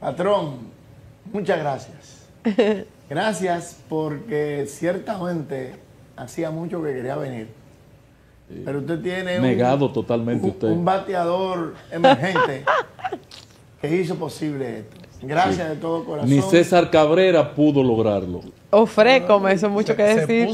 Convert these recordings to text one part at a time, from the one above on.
Patrón, muchas gracias. Gracias porque ciertamente hacía mucho que quería venir. Pero usted tiene negado totalmente un bateador emergente que hizo posible esto. Gracias de todo corazón. Ni César Cabrera pudo lograrlo. Ofrécome, eso mucho que decir.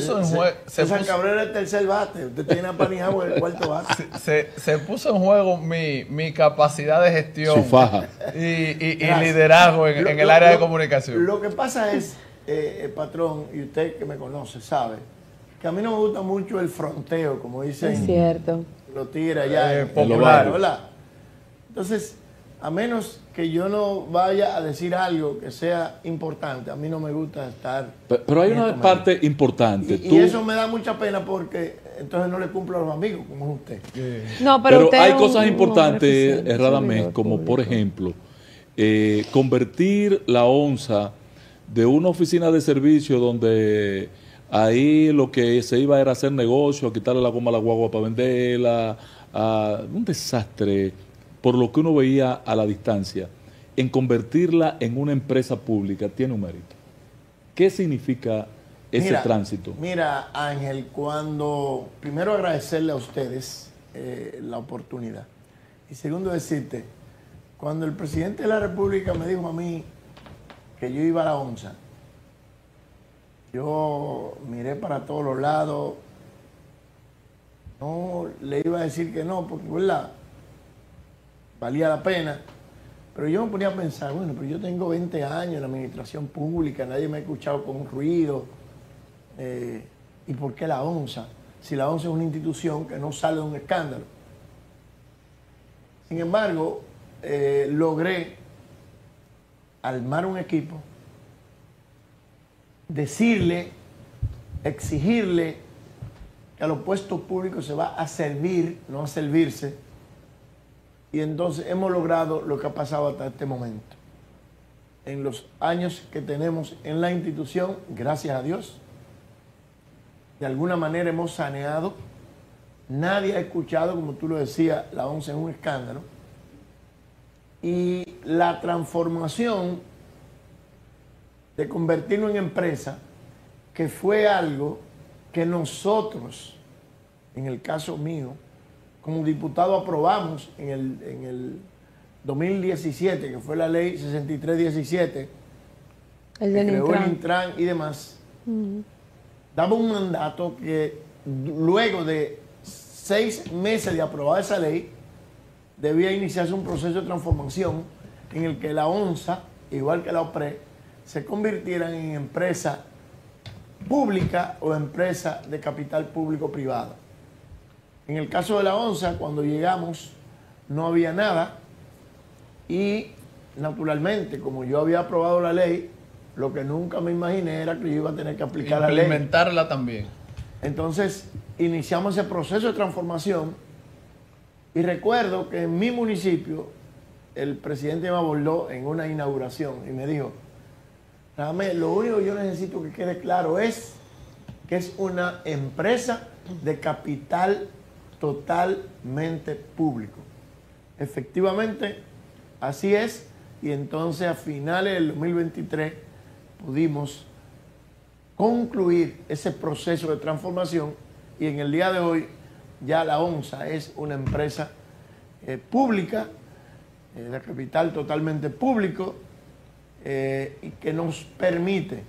César Cabrera es el tercer bate. Usted tiene a Paniagua el cuarto bate. Se puso en juego mi capacidad de gestión. Su faja. Y liderazgo en el área de comunicación. Lo que pasa es, patrón, y usted que me conoce sabe, que a mí no me gusta mucho el fronteo, como dicen. Es cierto. Lo tira allá. Popular, ¿verdad? Entonces, a menos que yo no vaya a decir algo que sea importante, a mí no me gusta estar... Pero hay una parte importante. Y eso me da mucha pena porque entonces no le cumplo a los amigos, como es usted. No, pero usted hay es cosas importantes, un Radamés, como por ejemplo, convertir la ONSA de una oficina de servicio donde ahí lo que se iba era hacer negocio, a quitarle la goma a la guagua para venderla, un desastre por lo que uno veía a la distancia, en convertirla en una empresa pública, tiene un mérito. ¿Qué significa ese tránsito? Mira, Ángel, primero agradecerle a ustedes la oportunidad. Y segundo decirte, cuando el presidente de la República me dijo a mí que yo iba a la ONSA, yo miré para todos los lados, no le iba a decir que no, porque ¿verdad? Valía la pena, pero yo me ponía a pensar, bueno, pero yo tengo 20 años en la administración pública, nadie me ha escuchado con un ruido, ¿y por qué la ONSA? Si la ONSA es una institución que no sale de un escándalo. Sin embargo, logré armar un equipo, decirle, exigirle que a los puestos públicos se va a servir, no a servirse. Y entonces hemos logrado lo que ha pasado hasta este momento. En los años que tenemos en la institución, gracias a Dios, de alguna manera hemos saneado. Nadie ha escuchado, como tú lo decías, la ONSA es un escándalo. Y la transformación de convertirlo en empresa, que fue algo que nosotros, en el caso mío, como diputado aprobamos en el 2017, que fue la ley 6317, que creó el Intran y demás, daba un mandato que luego de 6 meses de aprobada esa ley, debía iniciarse un proceso de transformación en el que la ONSA, igual que la OPRE, se convirtieran en empresa pública o empresa de capital público-privado. En el caso de la ONSA, cuando llegamos, no había nada y, naturalmente, como yo había aprobado la ley, lo que nunca me imaginé era que yo iba a tener que aplicar la ley. Implementarla también. Entonces, iniciamos ese proceso de transformación y recuerdo que en mi municipio, el presidente me abordó en una inauguración y me dijo, Radamés, lo único que yo necesito que quede claro es que es una empresa de capital totalmente público. Efectivamente, así es, y entonces a finales del 2023 pudimos concluir ese proceso de transformación y en el día de hoy ya la ONSA es una empresa pública, de capital totalmente público, y que nos permite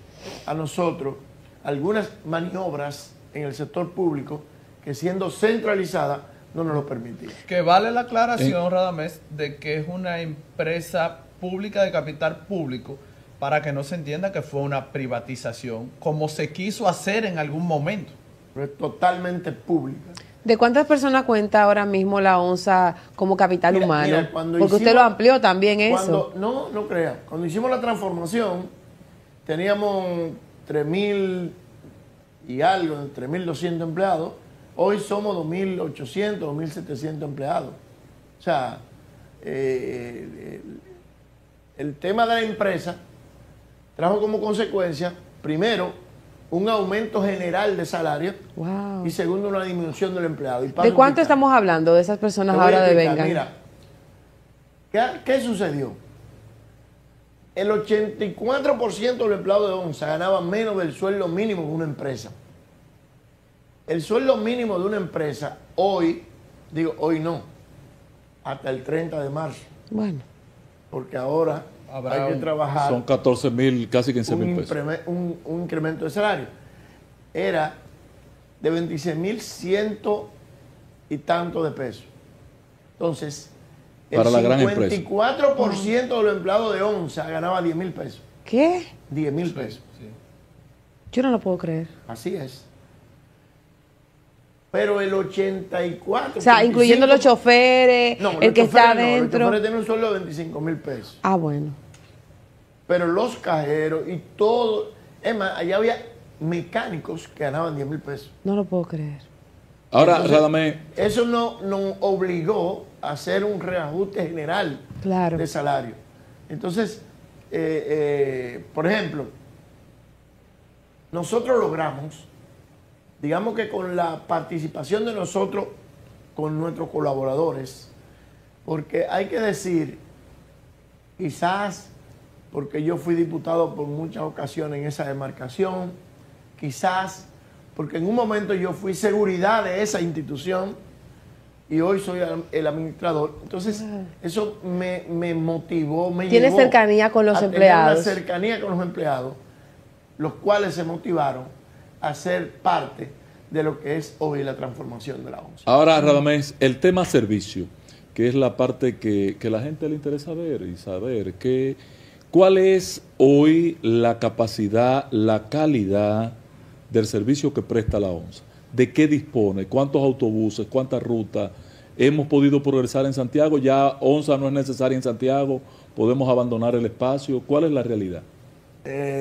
a nosotros algunas maniobras en el sector público que siendo centralizada no nos lo permitía. Que vale la aclaración, Radamés, de que es una empresa pública de capital público para que no se entienda que fue una privatización, como se quiso hacer en algún momento. Pero es totalmente pública. ¿De cuántas personas cuenta ahora mismo la ONSA como capital humano? Porque usted lo amplió también eso. No crea. Cuando hicimos la transformación, teníamos 3.000 y algo, 3.200 empleados. Hoy somos 2.800, 2.700 empleados. O sea, el tema de la empresa trajo como consecuencia, primero, un aumento general de salario y segundo, una disminución del empleado. ¿De cuánto estamos hablando de esas personas ahora de Vengan? Mira, ¿qué sucedió? el 84% de los empleados de ONSA ganaban menos del sueldo mínimo de una empresa. El sueldo mínimo de una empresa hoy, digo hoy no, hasta el 30 de marzo. Bueno. Porque ahora hay que trabajar. Son 14.000, casi 15.000 pesos. Un incremento de salario. Era de 26.100 y tanto de pesos. Entonces, para la gran empresa. El 54% de los empleados de ONSA ganaba 10.000 pesos. ¿Qué? 10.000 pesos. Sí. Yo no lo puedo creer. Así es. Pero el 84%. O sea, incluyendo los choferes, no, el que está adentro. adentro. Los choferes tienen un sueldo de 25.000 pesos. Ah, bueno. Pero los cajeros y todo. Es más, allá había mecánicos que ganaban 10.000 pesos. No lo puedo creer. Ahora, Entonces, Radamés. eso nos obligó a hacer un reajuste general de salario. Entonces, por ejemplo, nosotros logramos, digamos que con la participación de nosotros, con nuestros colaboradores, porque hay que decir, quizás porque yo fui diputado por muchas ocasiones en esa demarcación, quizás porque en un momento yo fui seguridad de esa institución y hoy soy el administrador. Entonces, eso me motivó, me ¿Tiene llevó cercanía con los a empleados? tener una cercanía con los empleados, los cuales se motivaron a ser parte de lo que es hoy la transformación de la ONSA. Ahora, Radamés, el tema servicio, que es la parte que la gente le interesa ver y saber, ¿cuál es hoy la capacidad, la calidad del servicio que presta la ONSA? ¿De qué dispone? ¿Cuántos autobuses? ¿Cuántas rutas? ¿Hemos podido progresar en Santiago? ¿Ya ONSA no es necesaria en Santiago? ¿Podemos abandonar el espacio? ¿Cuál es la realidad?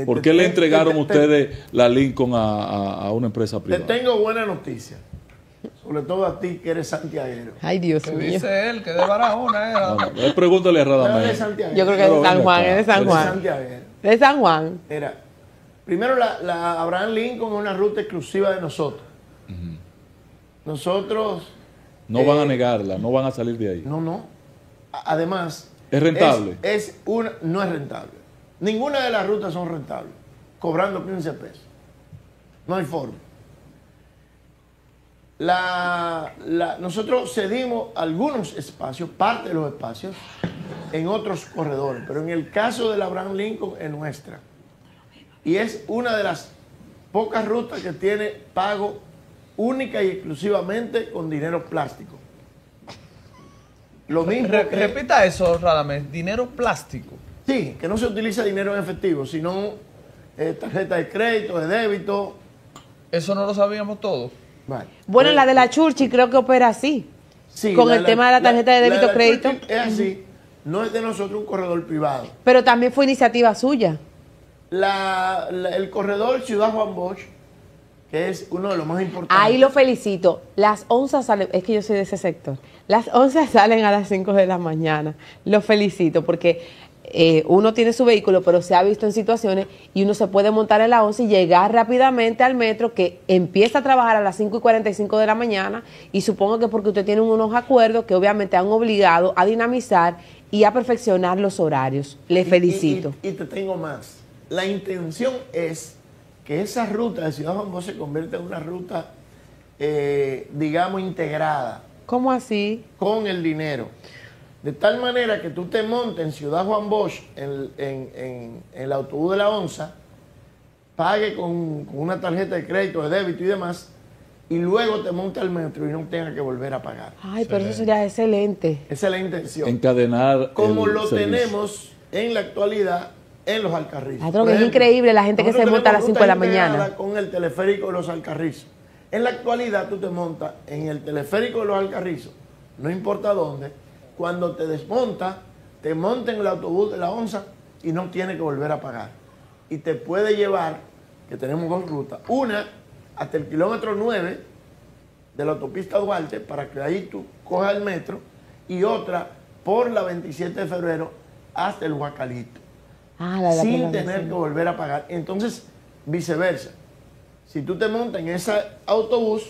¿Por qué le entregaron ustedes la Lincoln a una empresa privada? Te tengo buena noticia, sobre todo a ti que eres santiaguero. Ay, Dios mío. Dice él que de Barahona era. No, pregúntale a Radamés. Yo creo que es de San Juan, es de San Juan. De San Juan. Mira, primero la Abraham Lincoln es una ruta exclusiva de nosotros. Nosotros... No van a negarla, no van a salir de ahí. No. Además... ¿Es rentable? No es rentable. Ninguna de las rutas son rentables, cobrando 15 pesos. No hay forma. Nosotros cedimos algunos espacios, parte de los espacios, en otros corredores, pero en el caso de la Abraham Lincoln es nuestra. Y es una de las pocas rutas que tiene pago única y exclusivamente con dinero plástico. Lo mismo Repita eso, Radamés, dinero plástico. Sí, que no se utiliza dinero en efectivo, sino tarjeta de crédito, de débito. Eso no lo sabíamos todos. Vale. Bueno, la de la Churchill creo que opera así. Sí, con el tema de la tarjeta de débito crédito. Es así. No es de nosotros un corredor privado. Pero también fue iniciativa suya. El corredor Ciudad Juan Bosch, que es uno de los más importantes. Ahí lo felicito. Las onzas salen, es que yo soy de ese sector. Las onzas salen a las 5 de la mañana. Lo felicito porque uno tiene su vehículo, pero se ha visto en situaciones y uno se puede montar en la onza y llegar rápidamente al metro que empieza a trabajar a las 5:45 de la mañana y supongo que porque usted tiene unos acuerdos que obviamente han obligado a dinamizar y a perfeccionar los horarios. Le felicito. Y te tengo más. La intención es que esa ruta de Ciudad Juan Bosch se convierta en una ruta, digamos, integrada. ¿Cómo así? Con el dinero. De tal manera que tú te montes en Ciudad Juan Bosch, en el autobús de la ONSA, pague con una tarjeta de crédito, de débito y demás, y luego te monte al metro y no tenga que volver a pagar. Ay, pero eso sería excelente. Esa es la intención. Encadenar como el lo servicio. Tenemos en la actualidad en los Alcarrizos. Ladrón, es increíble la gente que se monta a las 5 de la mañana. Con el teleférico de los Alcarrizos. En la actualidad tú te montas en el teleférico de los Alcarrizos, no importa dónde, cuando te desmonta, te monta en el autobús de la ONSA y no tienes que volver a pagar. Y te puede llevar, que tenemos dos rutas, una hasta el kilómetro 9 de la autopista Duarte, para que ahí tú cojas el metro, y otra por la 27 de febrero hasta el Huacalito, sin tener que volver a pagar. Entonces, viceversa. Si tú te montas en ese autobús,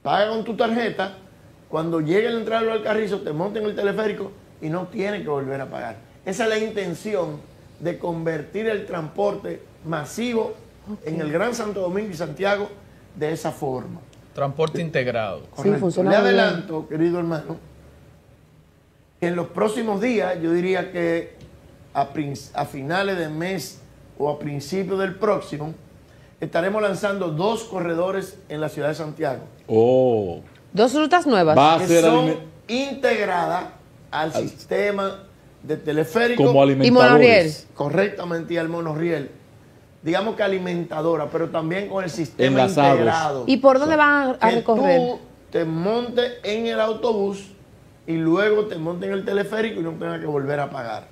paga con tu tarjeta, cuando llegue la entrada del Alcarrizo, te monta en el teleférico y no tienes que volver a pagar. Esa es la intención de convertir el transporte masivo en el Gran Santo Domingo y Santiago de esa forma. Transporte integrado. Correcto. funciona Le muy bien. adelanto, querido hermano, que en los próximos días, yo diría que a finales de mes o a principios del próximo, estaremos lanzando 2 corredores en la ciudad de Santiago, Oh, 2 rutas nuevas. va a que ser son integradas al sistema de teleférico como monorriel. alimentadores. correctamente y al monorriel. Digamos que alimentadora, pero también con el sistema Enlazados. integrado. ¿Y por dónde van a que recorrer? tú te montes en el autobús y luego te montes en el teleférico y no tengas que volver a pagar.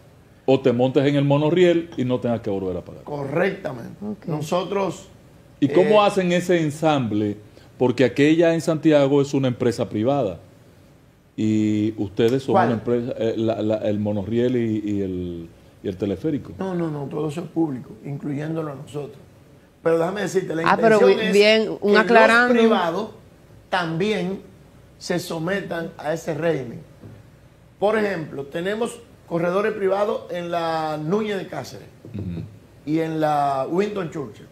O te montes en el monorriel y no tengas que volver a pagar. Correctamente. Ok. Nosotros, ¿Y cómo hacen ese ensamble? Porque aquella en Santiago es una empresa privada. Y ustedes son ¿Cuál? una empresa, el monorriel y el teleférico. no, todo eso es público, incluyéndolo a nosotros. Pero déjame decirte, la pero intención es bien, un que aclarando. los privados también se sometan a ese régimen. Por ejemplo, tenemos corredores privados en la Núñez de Cáceres y en la Winston Churchill.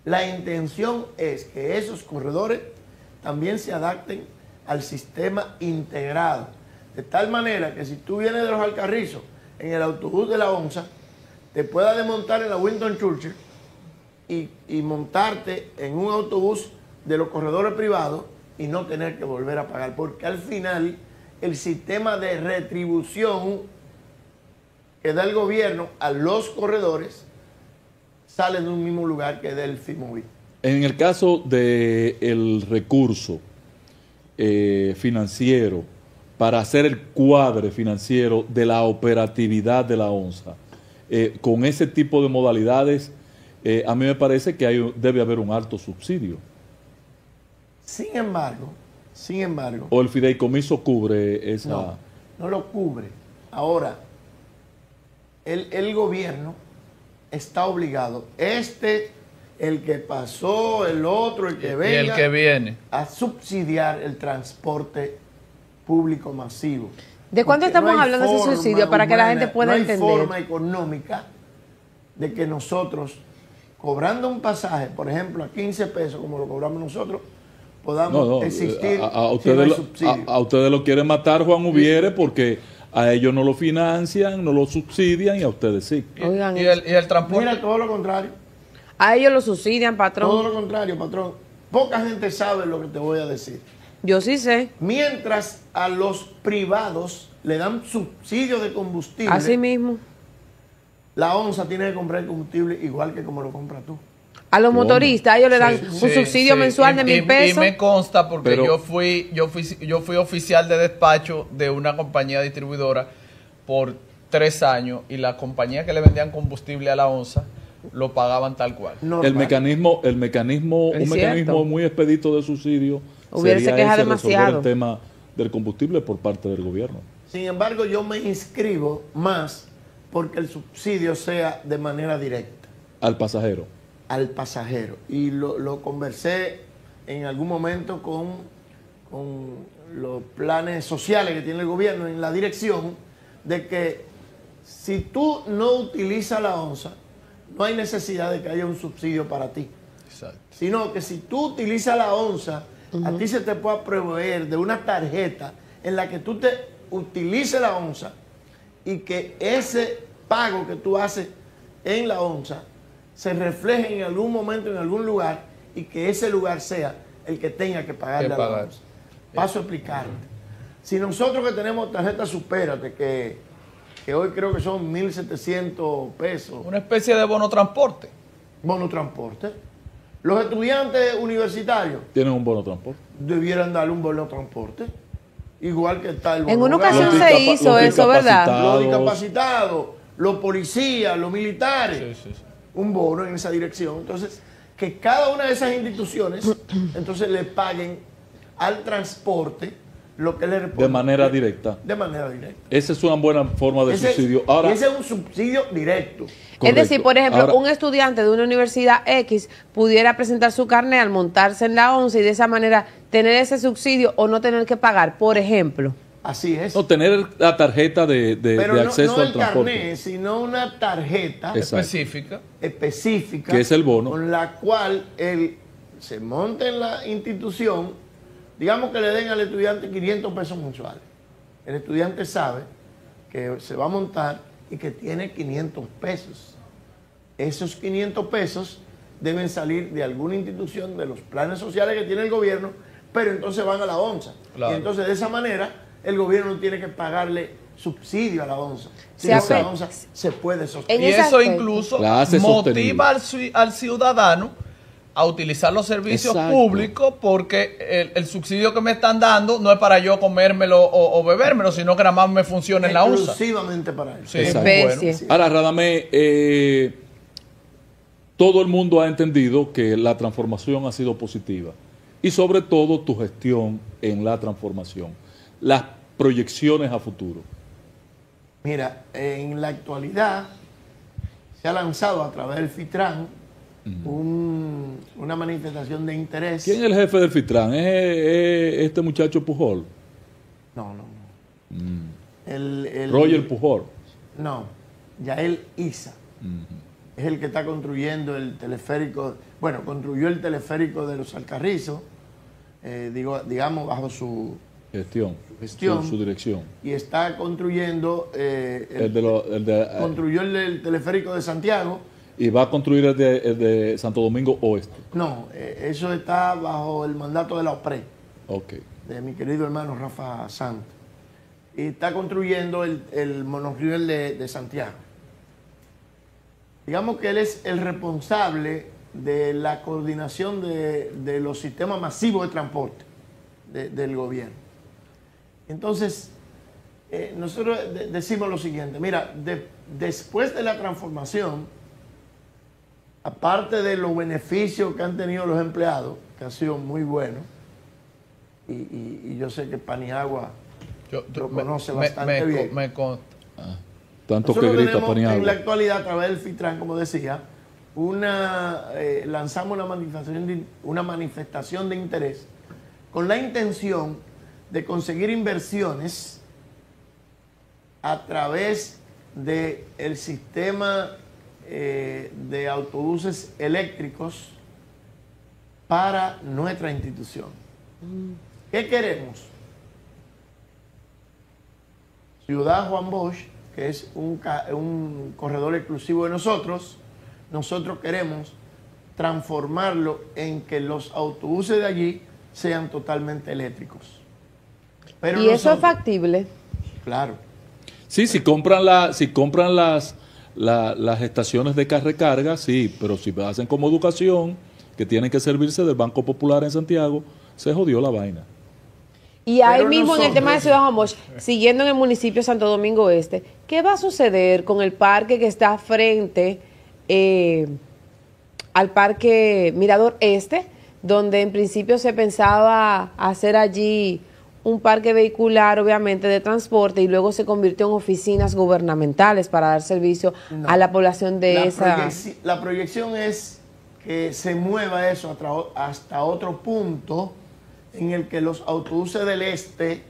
La intención es que esos corredores también se adapten al sistema integrado. De tal manera que si tú vienes de los Alcarrizos en el autobús de la ONSA, te puedas desmontar en la Winston Churchill y montarte en un autobús de los corredores privados y no tener que volver a pagar. Porque al final el sistema de retribución que da el gobierno a los corredores sale de un mismo lugar que del FIMOVI. En el caso del recurso financiero para hacer el cuadre financiero de la operatividad de la ONSA, con ese tipo de modalidades, a mí me parece que debe haber un alto subsidio. Sin embargo, O el fideicomiso cubre esa... no lo cubre. Ahora, el gobierno está obligado, el que pasó, el otro, el que Y venga, el que viene. a subsidiar el transporte público masivo. ¿De cuánto Porque estamos no hay hablando de ese forma subsidio para que la gente pueda no entender? hay forma económica de que nosotros, cobrando un pasaje, por ejemplo, a 15 pesos, como lo cobramos nosotros, podamos existir a si no hay ustedes, subsidio. a ustedes lo quieren matar Juan Ubiere porque a ellos no lo financian, no lo subsidian y a ustedes sí. Oigan, Y el transporte. Mira, todo lo contrario. a ellos lo subsidian, patrón. Todo lo contrario, patrón. Poca gente sabe lo que te voy a decir. Yo sí sé. Mientras a los privados le dan subsidio de combustible, Así mismo. la ONSA tiene que comprar el combustible igual que como lo compras tú. A los ¿Cómo? motoristas, ellos le dan Sí, un subsidio sí. mensual de Y 1.000 pesos. me consta porque Pero- yo fui oficial de despacho de una compañía distribuidora por 3 años y la compañía que le vendían combustible a la ONSA lo pagaban tal cual. Normal. El mecanismo, Es un cierto. mecanismo muy expedito de subsidio Hubiera se sería queja ese, resolver demasiado. el tema del combustible por parte del gobierno. Sin embargo, yo me inscribo más porque el subsidio sea de manera directa Al pasajero. al pasajero. Y lo conversé en algún momento con los planes sociales que tiene el gobierno en la dirección de que si tú no utilizas la ONSA, no hay necesidad de que haya un subsidio para ti. Exacto. Sino que si tú utilizas la ONSA, a ti se te puede proveer de una tarjeta en la que tú te utilices la ONSA y que ese pago que tú haces en la ONSA se refleje en algún momento, en algún lugar, y que ese lugar sea el que tenga que pagarle a la pagar. ONSA. Paso a explicarte. Si nosotros que tenemos tarjeta Supérate, que hoy creo que son 1.700 pesos, Una especie de bono transporte. bono transporte, los estudiantes universitarios Tienen un bono transporte. debieran darle un bono transporte, igual que está el bono En una gas, ocasión Los se discapa- hizo los eso, ¿verdad? los discapacitados. discapacitados, los policías, los militares, Sí, sí, sí. un bono en esa dirección. Entonces, que cada una de esas instituciones entonces le paguen al transporte lo que le De responde. manera directa. De manera directa. Esa es una buena forma de subsidio. Ahora, ese es un subsidio directo. Es correcto. decir, por ejemplo, Ahora- un estudiante de una universidad X pudiera presentar su carnet al montarse en la ONSA y de esa manera tener ese subsidio o no tener que pagar, por ejemplo. Así es. No, tener la tarjeta de Pero acceso no al el transporte. carnet, sino una tarjeta Exacto. específica Que es el bono. con la cual él se monta en la institución, digamos que le den al estudiante 500 pesos mensuales. El estudiante sabe que se va a montar y que tiene 500 pesos. Esos 500 pesos deben salir de alguna institución, de los planes sociales que tiene el gobierno, pero entonces van a la ONSA. Claro. Y entonces de esa manera el gobierno no tiene que pagarle subsidio a la ONSA. Se Sino hace- que la ONSA se puede sostener. En Y ese eso aspecto. incluso La hace motiva al ciudadano a utilizar los servicios Exacto. públicos, porque el subsidio que me están dando no es para yo comérmelo o bebérmelo, sino que nada más me funciona en la ONSA. Exclusivamente para eso. Sí, Exacto. Especie. bueno. Ahora, Radamés, todo el mundo ha entendido que la transformación ha sido positiva y sobre todo tu gestión en la transformación, las proyecciones a futuro. Mira, en la actualidad se ha lanzado a través del FITRAN una manifestación de interés. ¿Quién es el jefe del FITRAN? ¿Es este muchacho Pujol? No. El- Roger Pujol. No, Yael Isa. Es el que está construyendo el teleférico. Bueno, construyó el teleférico de los Alcarrizos, digamos, bajo su Gestión. gestión. Su dirección. Y está construyendo. Construyó el teleférico de Santiago. Y va a construir el de Santo Domingo Oeste. No, eso está bajo el mandato de la OPRE, Ok. de mi querido hermano Rafa Santos. Y está construyendo el monorriel de Santiago. Digamos que él es el responsable de la coordinación de los sistemas masivos de transporte del gobierno. Entonces, nosotros decimos lo siguiente, mira, después de la transformación, aparte de los beneficios que han tenido los empleados, que han sido muy buenos, y yo sé que Paniagua lo conoce bastante bien. Me consta. Tanto que Nosotros grita tenemos en la Paniagua. actualidad, a través del FITRAN, como decía, lanzamos una manifestación de interés con la intención de conseguir inversiones a través del sistema de autobuses eléctricos para nuestra institución. ¿Qué queremos? Ciudad Juan Bosch, que es un corredor exclusivo de nosotros queremos transformarlo en que los autobuses de allí sean totalmente eléctricos. Pero ¿Y eso es nosotros- factible? Claro. Sí, si compran las estaciones de recarga, sí, pero si hacen como educación, que tienen que servirse del Banco Popular en Santiago, se jodió la vaina. Y ahí Pero mismo en el tema de nosotros- Ciudad Juan Bosch, siguiendo en el municipio de Santo Domingo Este, ¿qué va a suceder con el parque que está frente al parque Mirador Este, donde en principio se pensaba hacer allí un parque vehicular, obviamente, de transporte, y luego se convirtió en oficinas gubernamentales para dar servicio No. a la población de esa... La proyección es que se mueva eso hasta otro punto en el que los autobuses del este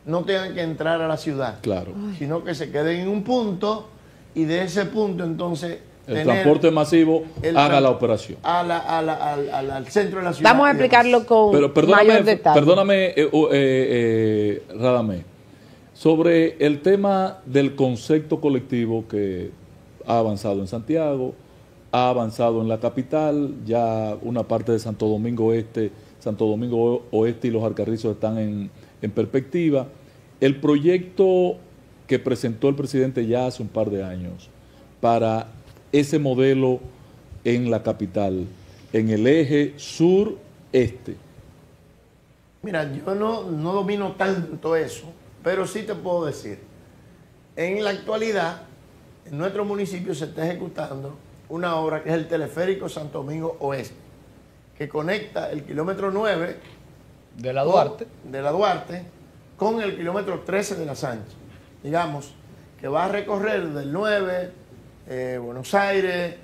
no tengan que entrar a la ciudad, Claro. sino que se queden en un punto y de ese punto entonces El tener transporte masivo el haga tran- la operación. al centro de la ciudad. Vamos a y explicarlo demás. con Pero mayor detalle. perdóname, Radamés, sobre el tema del concepto colectivo que ha avanzado en Santiago, ha avanzado en la capital, ya una parte de Santo Domingo Oeste y los Alcarrizos están en perspectiva. El proyecto que presentó el presidente ya hace un par de años para ese modelo en la capital, en el eje sur-este. Mira, yo no domino tanto eso, pero sí te puedo decir, en la actualidad, en nuestro municipio se está ejecutando una obra que es el teleférico Santo Domingo Oeste, que conecta el kilómetro 9 De la Duarte. de la Duarte con el kilómetro 13 de la Sánchez. Digamos que va a recorrer del 9, Buenos Aires,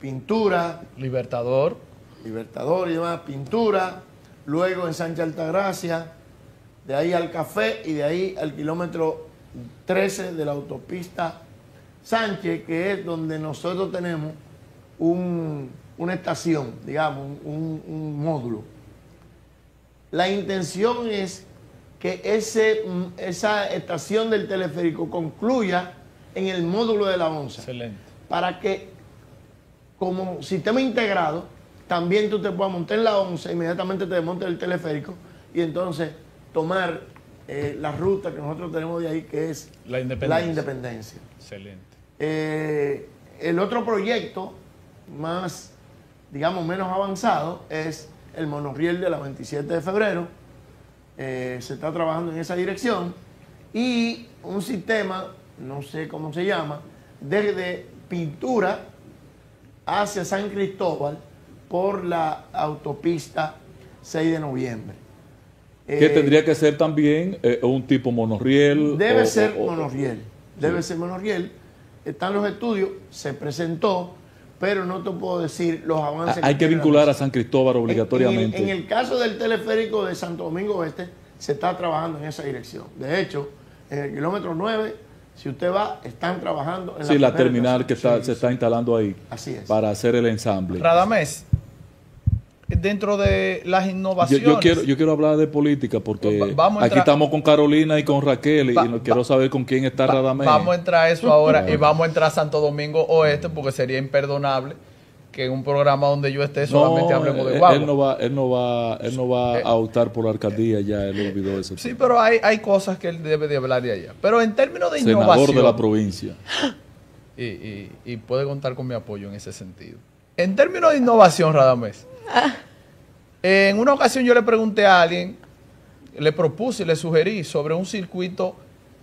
Pintura, Libertador. Libertador y demás, Pintura, luego en Sánchez Altagracia, de ahí al Café y de ahí al kilómetro 13 de la autopista Sánchez, que es donde nosotros tenemos una estación, digamos, un módulo. La intención es que esa estación del teleférico concluya en el módulo de la ONSA. Excelente. Para que, como sistema integrado, también tú te puedas montar en la ONSA, inmediatamente te desmontes el teleférico y entonces tomar la ruta que nosotros tenemos de ahí, que es La Independencia. la Independencia. Excelente. El otro proyecto más, digamos, menos avanzado es el monorriel de la 27 de febrero. Se está trabajando en esa dirección. Y un sistema, no sé cómo se llama, desde Pintura hacia San Cristóbal por la autopista 6 de noviembre. Que tendría que ser también un tipo monorriel. Debe ser monorriel. Debe ser monorriel. Están los estudios, se presentó, pero no te puedo decir los avances. Hay que vincular a San Cristóbal obligatoriamente. En el caso del teleférico de Santo Domingo Oeste, se está trabajando en esa dirección. De hecho, en el kilómetro 9, si usted va, están trabajando en la terminal que se está instalando ahí. Así es. Para hacer el ensamble. Radamés, dentro de las innovaciones... Yo quiero hablar de política porque aquí estamos con Carolina y con Raquel y quiero saber con quién está Radamés. Vamos a entrar a eso ahora y vamos a entrar a Santo Domingo Oeste porque sería imperdonable que en un programa donde yo esté solamente hablemos de guagua. Él no va a optar por la alcaldía, ya él olvidó eso. Sí, pero hay cosas que él debe de hablar de allá. Pero en términos de innovación... Senador de la provincia. Y puede contar con mi apoyo en ese sentido. En términos de innovación, Radamés, en una ocasión yo le pregunté a alguien, le propuse y le sugerí sobre un circuito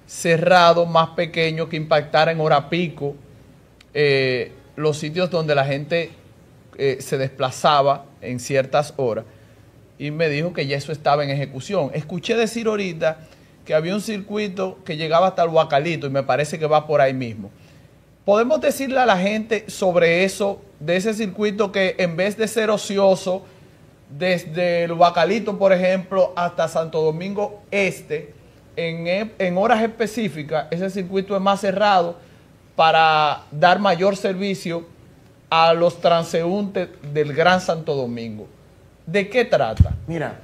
cerrado, más pequeño, que impactara en hora pico los sitios donde la gente se desplazaba en ciertas horas. Y me dijo que ya eso estaba en ejecución. Escuché decir ahorita que había un circuito que llegaba hasta el Huacalito y me parece que va por ahí mismo. ¿Podemos decirle a la gente sobre eso, de ese circuito que en vez de ser ocioso, desde el Huacalito, por ejemplo, hasta Santo Domingo Este, en horas específicas, ese circuito es más cerrado para dar mayor servicio a los transeúntes del Gran Santo Domingo? ¿De qué trata? Mira,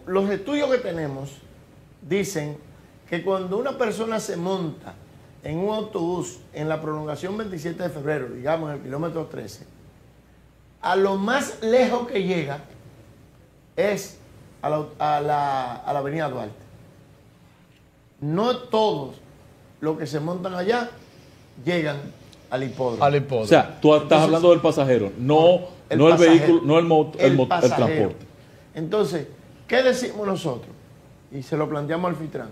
los estudios que tenemos dicen que cuando una persona se monta en un autobús en la prolongación 27 de febrero, digamos en el kilómetro 13, a lo más lejos que llega es a la avenida Duarte. No todos los que se montan allá llegan al hipódromo. O sea, tú estás hablando del pasajero, no el vehículo, no el transporte. Entonces, ¿qué decimos nosotros? Y se lo planteamos al Fitran.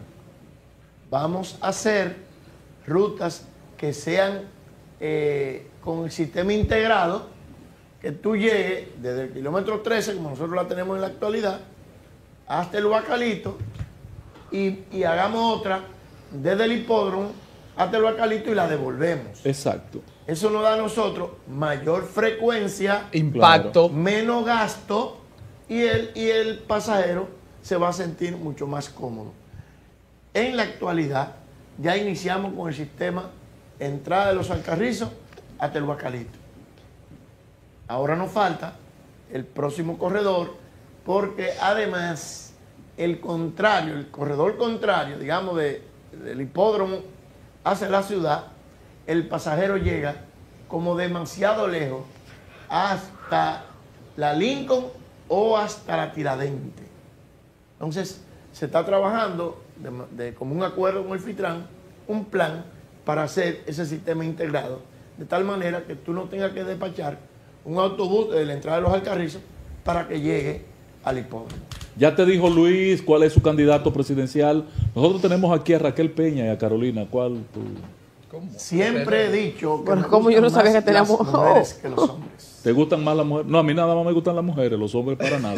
Vamos a hacer rutas que sean con el sistema integrado, que tú llegues desde el kilómetro 13, como nosotros la tenemos en la actualidad, hasta el Huacalito y hagamos otra desde el hipódromo hasta el Huacalito y la devolvemos. Exacto. Eso nos da a nosotros mayor frecuencia, impacto, menos gasto y el pasajero se va a sentir mucho más cómodo. En la actualidad ya iniciamos con el sistema entrada de los Alcarrizos hasta el Huacalito. Ahora nos falta el próximo corredor porque además el corredor contrario, digamos del hipódromo hacia la ciudad, el pasajero llega como demasiado lejos hasta la Lincoln o hasta la Tiradentes. Entonces se está trabajando de común acuerdo con el Fitran un plan para hacer ese sistema integrado de tal manera que tú no tengas que despachar un autobús de la entrada de los Alcarrizos para que llegue al hipódromo. Ya te dijo Luis cuál es su candidato presidencial. Nosotros tenemos aquí a Raquel Peña y a Carolina. ¿Cuál tú? ¿Cómo? Siempre he dicho que bueno, como yo no sabía que teníamos mujeres que los hombres. ¿Te gustan más las mujeres? No, a mí nada más me gustan las mujeres, los hombres para nada.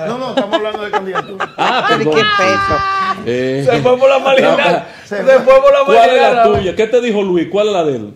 No, estamos hablando de candidatura. ¿De qué peso? Se fue por la marginal. Se fue por la marginal. ¿Cuál es la tuya? ¿Qué te dijo Luis? ¿Cuál es la de él?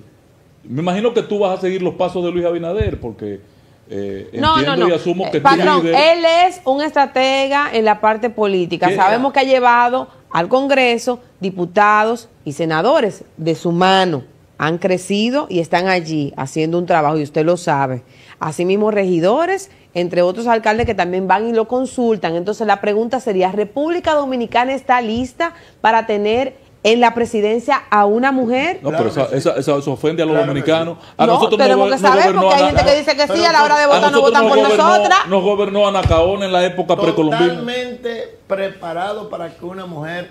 Me imagino que tú vas a seguir los pasos de Luis Abinader porque entiendo y asumo que patrón, líder. él es un estratega en la parte política. Sabemos que ha llevado al Congreso diputados y senadores de su mano. Han crecido y están allí haciendo un trabajo, y usted lo sabe. Asimismo, regidores, entre otros alcaldes que también van y lo consultan. Entonces, la pregunta sería, ¿República Dominicana está lista para tener en la presidencia a una mujer? No, pero eso ofende a los dominicanos. A No, nosotros tenemos que saber, porque hay gente que dice que sí, a la hora de votar no votan por nosotras. Nos gobernó Anacaón en la época precolombina. Totalmente preparado para que una mujer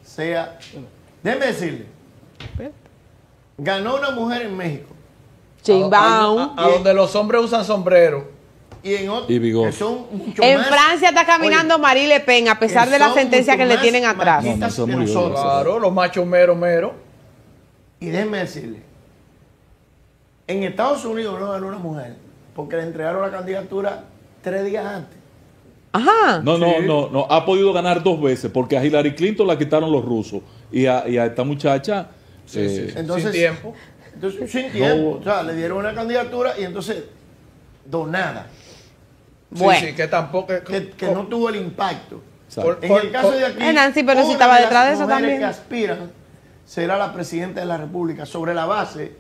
sea... Déjeme decirle, ganó una mujer en México. Sheinbaum. A donde los hombres usan sombrero. Y en otros Y bigote. que son mucho En más... Francia está caminando Marie Le Pen, a pesar de la son sentencia mucho que le más tienen atrás. machistas No, que son muy nosotros. duros. Claro, los machos mero. Y déjeme decirle, en Estados Unidos no ganó una mujer porque le entregaron la candidatura 3 días antes. Ajá. No, ha podido ganar 2 veces, porque a Hillary Clinton la quitaron los rusos. Y a esta muchacha... Entonces, sin tiempo. Entonces, sin tiempo. O sea, le dieron una candidatura y entonces donada. Bueno. Sí, que tampoco... Que no tuvo el impacto. Exacto. En el caso de aquí, Nancy Pelosi una estaba de detrás de las eso mujeres también. que aspiran será la presidenta de la República sobre la base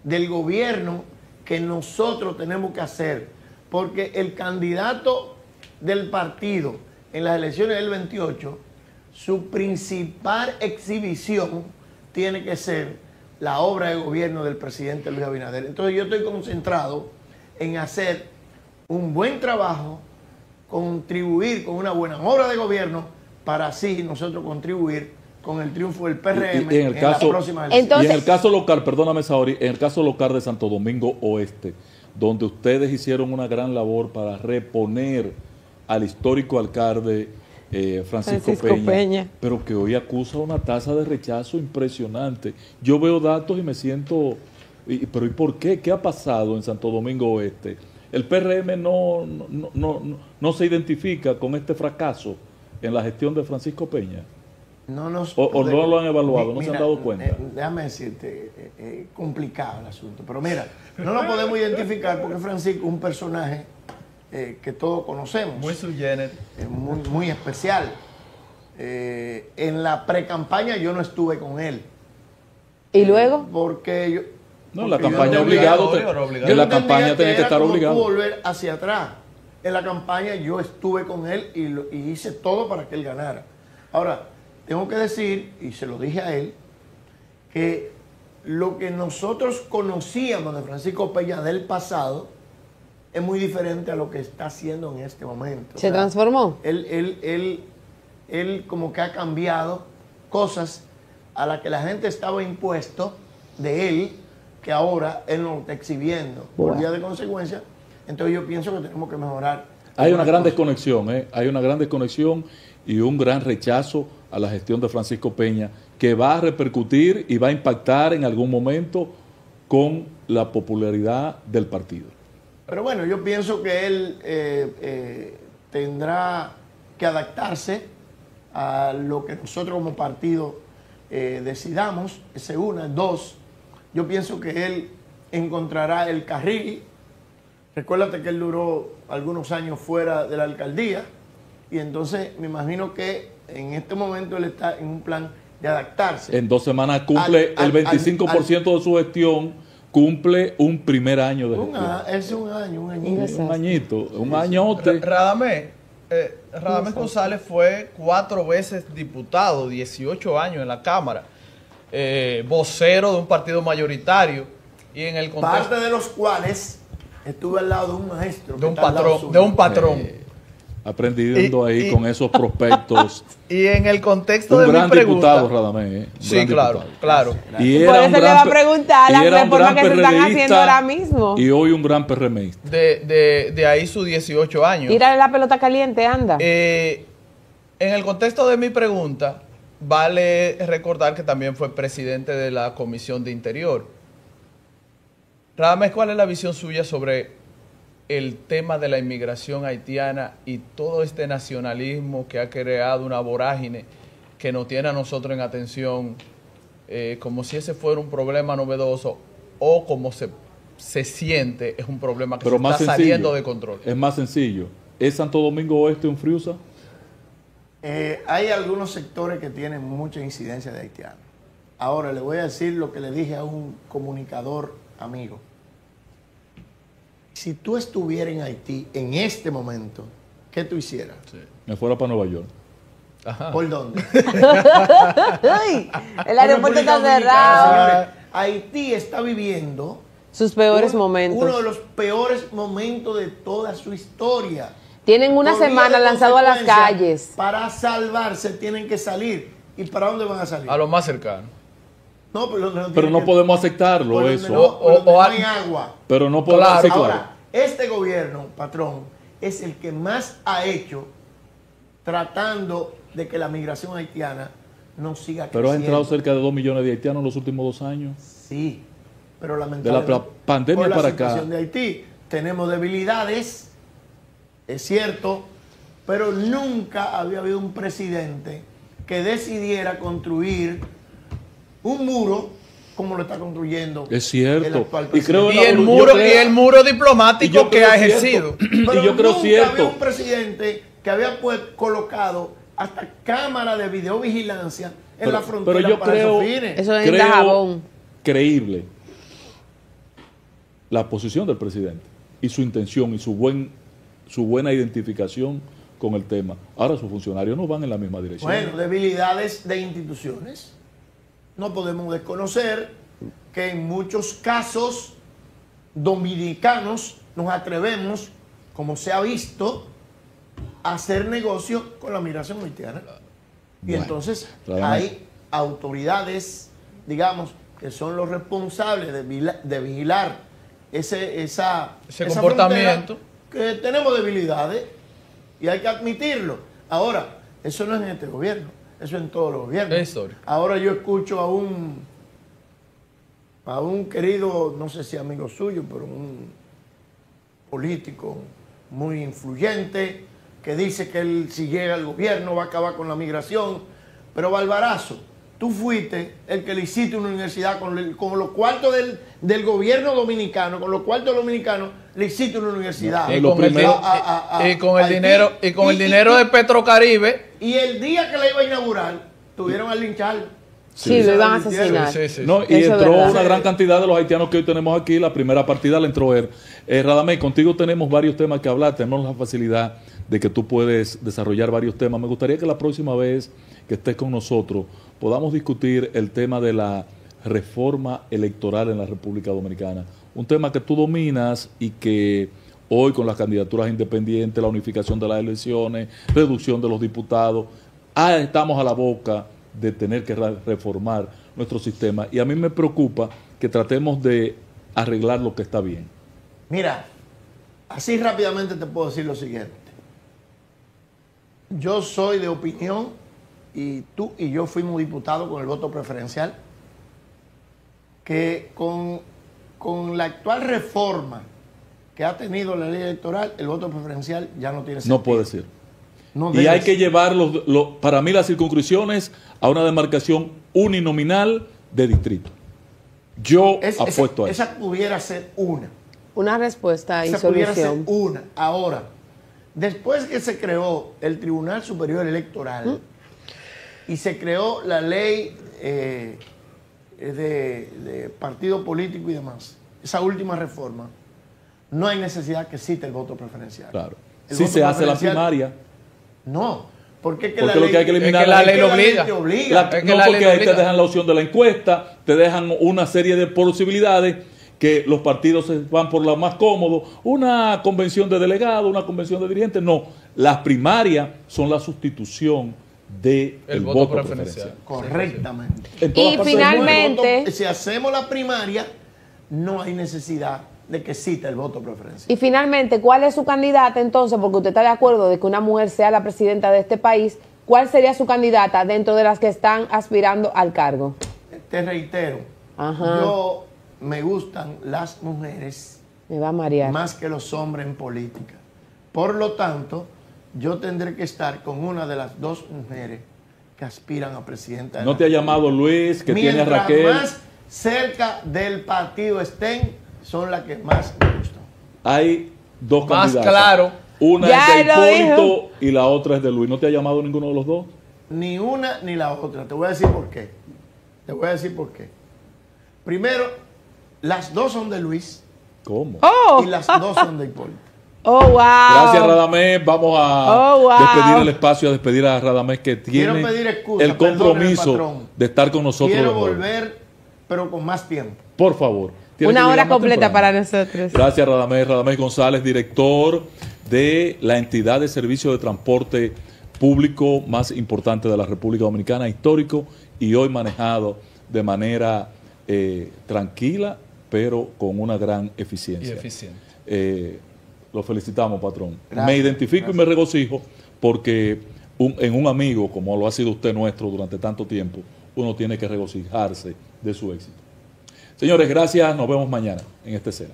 del gobierno que nosotros tenemos que hacer. Porque el candidato del partido en las elecciones del 28, su principal exhibición tiene que ser la obra de gobierno del presidente Luis Abinader. Entonces yo estoy concentrado en hacer un buen trabajo, contribuir con una buena obra de gobierno para así nosotros contribuir con el triunfo del PRM Y en el caso, la próxima elección. Entonces- y en el caso local, perdóname, Saori, en el caso local de Santo Domingo Oeste, donde ustedes hicieron una gran labor para reponer al histórico alcalde Francisco Peña, pero que hoy acusa una tasa de rechazo impresionante. Yo veo datos y me siento... pero ¿y por qué? ¿Qué ha pasado en Santo Domingo Oeste? El PRM no se identifica con este fracaso en la gestión de Francisco Peña. No nos O no lo han evaluado, no se han Mira, dado cuenta. Déjame decirte, complicado el asunto. Pero mira, no lo podemos identificar porque Francisco es un personaje que todos conocemos. Muy sui generis. Muy especial. En la pre-campaña yo no estuve con él. ¿Y luego? Porque yo... No, en la porque yo campaña no obligado. obligado. En la entendía campaña tenía que era estar como obligado. tú volver hacia atrás. En la campaña yo estuve con él y hice todo para que él ganara. Ahora, tengo que decir, y se lo dije a él, que lo que nosotros conocíamos de Francisco Peña del pasado es muy diferente a lo que está haciendo en este momento. ¿Se transformó? Él como que ha cambiado cosas a las que la gente estaba impuesto de él, que ahora él no lo está exhibiendo. Por vía de consecuencia, entonces yo pienso que tenemos que mejorar. Hay una gran cosas. desconexión, hay una gran desconexión y un gran rechazo a la gestión de Francisco Peña que va a repercutir y va a impactar en algún momento con la popularidad del partido. Pero bueno, yo pienso que él tendrá que adaptarse a lo que nosotros como partido decidamos, ese una. 2, yo pienso que él encontrará el carril. Recuérdate que él duró algunos años fuera de la alcaldía y entonces me imagino que en este momento él está en un plan de adaptarse. En 2 semanas cumple el 25% de su gestión, cumple un primer año de gestión. Es un año, un añito. Un añito, un añote. Radamés González fue 4 veces diputado, 18 años en la Cámara, vocero de un partido mayoritario y en el contexto Parte de los cuales estuve al lado de un maestro. de que un está al lado patrón, suyo. de un patrón. Aprendiendo ahí y- con esos prospectos. Y en el contexto Un de mi gran pregunta, diputado, Radamés. Un sí, gran claro, diputado. claro. Y Por era eso un le gran va a pe- preguntar y las era un reformas gran que se están PRDista haciendo ahora mismo. Y hoy un gran PRMista. De ahí sus 18 años. Tírale la pelota caliente, anda. En el contexto de mi pregunta, vale recordar que también fue presidente de la Comisión de Interior. Radamés, ¿cuál es la visión suya sobre el tema de la inmigración haitiana y todo este nacionalismo que ha creado una vorágine que nos tiene a nosotros en atención, como si ese fuera un problema novedoso o como se se siente es un problema que Pero se más está sencillo. saliendo de control. Es más sencillo. ¿Es Santo Domingo Oeste un Friusa? Hay algunos sectores que tienen mucha incidencia de haitianos. Ahora le voy a decir lo que le dije a un comunicador amigo. Si tú estuvieras en Haití en este momento, ¿qué tú hicieras? Sí. Me fuera para Nueva York. Ajá. ¿Por dónde? Ay, el aeropuerto está República Dominicana, cerrado. señores, Haití está viviendo Sus peores momentos. uno de los peores momentos de toda su historia. Tienen una Por vía semana de lanzado a las consecuencia, calles. Para salvarse tienen que salir. ¿Y para dónde van a salir? A lo más cercano. No, pero Pero tienen no que- podemos aceptarlo, por donde eso. no- por donde O- no o- hay agua. Pero no podemos Claro. aceptarlo. Ahora, este gobierno, patrón, es el que más ha hecho tratando de que la migración haitiana no siga Pero ha creciendo. entrado cerca de 2 millones de haitianos en los últimos 2 años. Sí, pero lamentablemente De la pandemia por la para acá. situación de Haití tenemos debilidades, es cierto, pero nunca había habido un presidente que decidiera construir un muro como lo está construyendo Es cierto. el actual Y creo presidente. Y el yo muro, creo- y el muro diplomático y yo que creo ha cierto. ejercido. Pero Y yo creo nunca cierto. había un presidente que había colocado hasta cámara de videovigilancia en la frontera pero yo para creo, esos fines. Eso necesita jabón. creíble la posición del presidente y su intención y su buena identificación con el tema. Ahora sus funcionarios no van en la misma dirección. Bueno, debilidades de instituciones. No podemos desconocer que en muchos casos dominicanos nos atrevemos, como se ha visto, a hacer negocio con la migración haitiana. Y Bueno, entonces claramente. hay autoridades, digamos, que son los responsables de vigilar esa comportamiento. frontera, que tenemos debilidades y hay que admitirlo. Ahora, eso no es en este gobierno, eso es en todos los gobiernos. Es histórico. Ahora yo escucho a un querido, no sé si amigo suyo, pero un político muy influyente, que dice que él, si llega al gobierno, va a acabar con la migración. Pero Balbarazo, tú fuiste el que le hiciste una universidad con los cuartos del gobierno dominicano, con los cuartos dominicanos, le hiciste una universidad. Y Y lo con el, primero- y con el Haití. dinero, y con el dinero de Petrocaribe. Y el día que la iba a inaugurar, tuvieron al linchar. Sí, lo iban a Sí, asesinar. sí, sí. No, y Eso es entró verdad. una gran cantidad de los haitianos que hoy tenemos aquí. La primera partida la entró él. Radamés, contigo tenemos varios temas que hablar. Tenemos la facilidad de que tú puedes desarrollar varios temas. Me gustaría que la próxima vez que estés con nosotros podamos discutir el tema de la reforma electoral en la República Dominicana. Un tema que tú dominas y que hoy con las candidaturas independientes, la unificación de las elecciones, reducción de los diputados, estamos a la boca de tener que reformar nuestro sistema. Y a mí me preocupa que tratemos de arreglar lo que está bien. Mira, así rápidamente te puedo decir lo siguiente. Yo soy de opinión, y tú y yo fuimos diputados con el voto preferencial, que con la actual reforma que ha tenido la ley electoral, el voto preferencial ya no tiene sentido. No puede ser. No Y debe hay que ser. llevar, para mí, las circunscripciones a una demarcación uninominal de distrito. Yo apuesto a eso. Esa pudiera ser una. Una respuesta y Esa pudiera ser solución. una. Ahora, después que se creó el Tribunal Superior Electoral y se creó la ley de partido político y demás, esa última reforma, no hay necesidad que exista el voto preferencial. Claro. El Si voto se hace la preferencial- primaria. No, porque, Porque lo que hay que eliminar es que la es ley lo te obliga. obliga. Es que no, la ley porque lo ahí te obliga. dejan la opción de la encuesta, te dejan una serie de posibilidades que los partidos se van por lo más cómodo. Una convención de delegados, una convención de dirigentes. No, las primarias son la sustitución del El voto voto preferencial. preferencial. Correctamente. En todas Y partes final- del mundo. Finalmente- Si hacemos la primaria, no hay necesidad de que exista el voto preferencial. Y finalmente, ¿cuál es su candidata entonces? Porque usted está de acuerdo de que una mujer sea la presidenta de este país. ¿Cuál sería su candidata dentro de las que están aspirando al cargo? Te reitero, Ajá. yo me gustan las mujeres Me va a marear. más que los hombres en política. Por lo tanto, yo tendré que estar con una de las dos mujeres que aspiran a presidenta. de No la te ha llamado Luis, que tiene a Mientras Raquel. más cerca del partido estén, son las que más me gustan. Hay dos Más candidatas. claro. Una Ya es de lo Hipólito y la otra es de Luis. ¿No te ha llamado ninguno de los dos? Ni una ni la otra. Te voy a decir por qué. Te voy a decir por qué. Primero, las dos son de Luis ¿Cómo? Oh, y las dos son de Hipólito. oh, wow. Gracias, Radamés. Vamos a Oh, wow. despedir el espacio, a despedir a Radamés, que Quiero tiene pedir excusa, el perdóneme, compromiso patrón. de estar con nosotros. Quiero de nuevo. volver, pero con más tiempo. Por favor. Tiene Una que hora llegar más completa temprano. para nosotros. Gracias, Radamés. Radamés González, director de la entidad de servicio de transporte público más importante de la República Dominicana, histórico y hoy manejado de manera tranquila, pero con una gran Y eficiencia. eficiente. Lo felicitamos, patrón. Gracias, Me identifico gracias. y me regocijo porque en un amigo, como lo ha sido usted nuestro durante tanto tiempo, uno tiene que regocijarse de su éxito. Señores, gracias. Nos vemos mañana en esta escena.